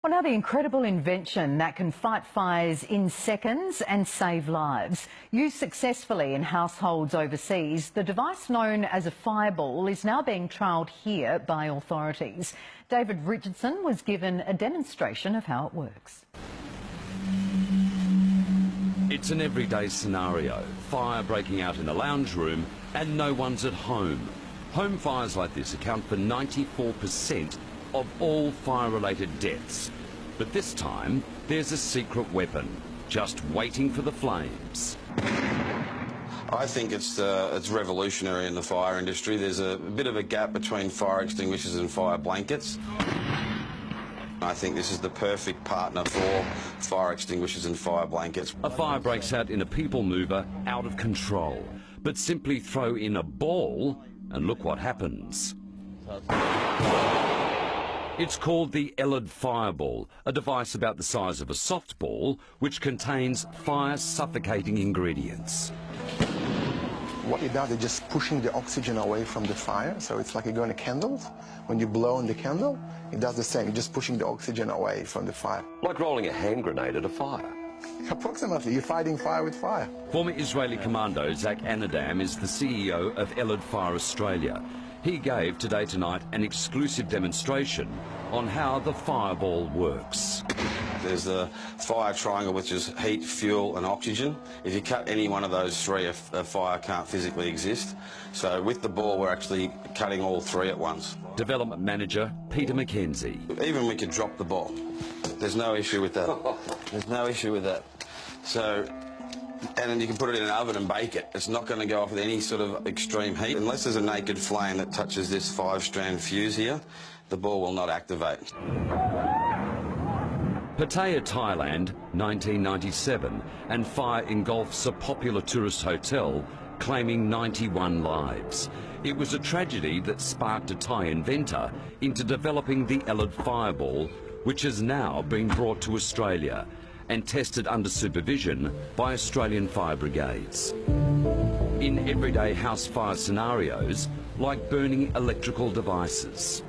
Well, now the incredible invention that can fight fires in seconds and save lives. Used successfully in households overseas, the device known as a fireball is now being trialled here by authorities. David Richardson was given a demonstration of how it works. It's an everyday scenario. Fire breaking out in a lounge room and no one's at home. Home fires like this account for 94% of all fire-related deaths. But this time, there's a secret weapon, just waiting for the flames. I think it's revolutionary in the fire industry. There's a bit of a gap between fire extinguishers and fire blankets. I think this is the perfect partner for fire extinguishers and fire blankets. A fire breaks out in a people mover out of control. But simply throw in a ball and look what happens. It's called the Elod Fireball, a device about the size of a softball which contains fire-suffocating ingredients. What it does is just pushing the oxygen away from the fire, so it's like you're going to candles. When you blow on the candle, it does the same, you're just pushing the oxygen away from the fire. Like rolling a hand grenade at a fire. Approximately, you're fighting fire with fire. Former Israeli commando Zach Anadam is the CEO of Elod Fire Australia. He gave Today Tonight an exclusive demonstration on how the fireball works. There's a fire triangle which is heat, fuel and oxygen. If you cut any one of those three, a fire can't physically exist. So with the ball we're actually cutting all three at once. Development manager Peter McKenzie. Even we could drop the ball. There's no issue with that. There's no issue with that. So, and then you can put it in an oven and bake it. It's not going to go off with any sort of extreme heat. Unless there's a naked flame that touches this 5-strand fuse here, the ball will not activate. Pattaya, Thailand, 1997, and fire engulfs a popular tourist hotel, claiming 91 lives. It was a tragedy that sparked a Thai inventor into developing the Elod Fireball, which has now been brought to Australia and tested under supervision by Australian fire brigades. In everyday house fire scenarios, like burning electrical devices.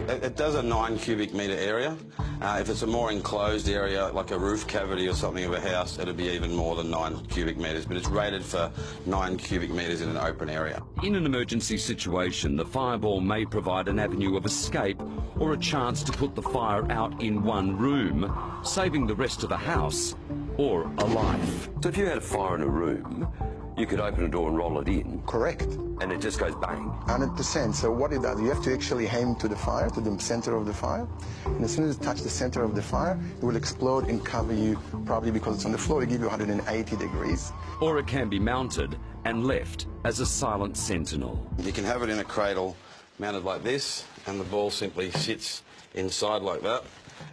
It does a 9 cubic metre area. If it's a more enclosed area, like a roof cavity or something of a house, it'll be even more than 9 cubic metres, but it's rated for 9 cubic metres in an open area. In an emergency situation, the fireball may provide an avenue of escape or a chance to put the fire out in one room, saving the rest of the house or a life. So if you had a fire in a room, you could open a door and roll it in. Correct. And it just goes bang. 100%. So what it does, you have to actually aim to the fire, to the center of the fire. And as soon as you touch the center of the fire, it will explode and cover you, probably because it's on the floor, to give you 180 degrees. Or it can be mounted and left as a silent sentinel. You can have it in a cradle mounted like this, and the ball simply sits inside like that.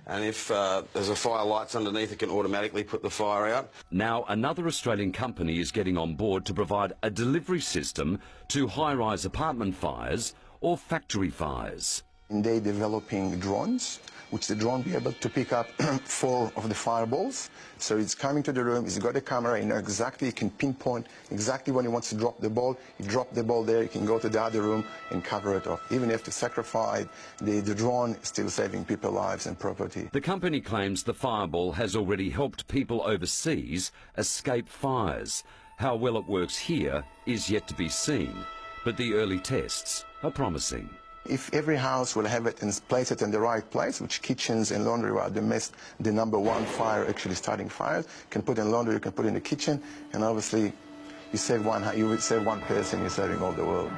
And if there's a fire lights underneath, it can automatically put the fire out. Now another Australian company is getting on board to provide a delivery system to high-rise apartment fires or factory fires. And they're developing drones, which the drone will be able to pick up 4 of the fireballs. So it's coming to the room, it's got a camera, you know exactly, you can pinpoint exactly when he wants to drop the ball. You drop the ball there, you can go to the other room and cover it off. Even if to sacrifice the drone, still saving people's lives and property. The company claims the fireball has already helped people overseas escape fires. How well it works here is yet to be seen, but the early tests are promising. If every house will have it and place it in the right place, which kitchens and laundry are the #1 fire, actually starting fires, you can put in laundry, you can put in the kitchen, and obviously you save one person, you're saving all the world.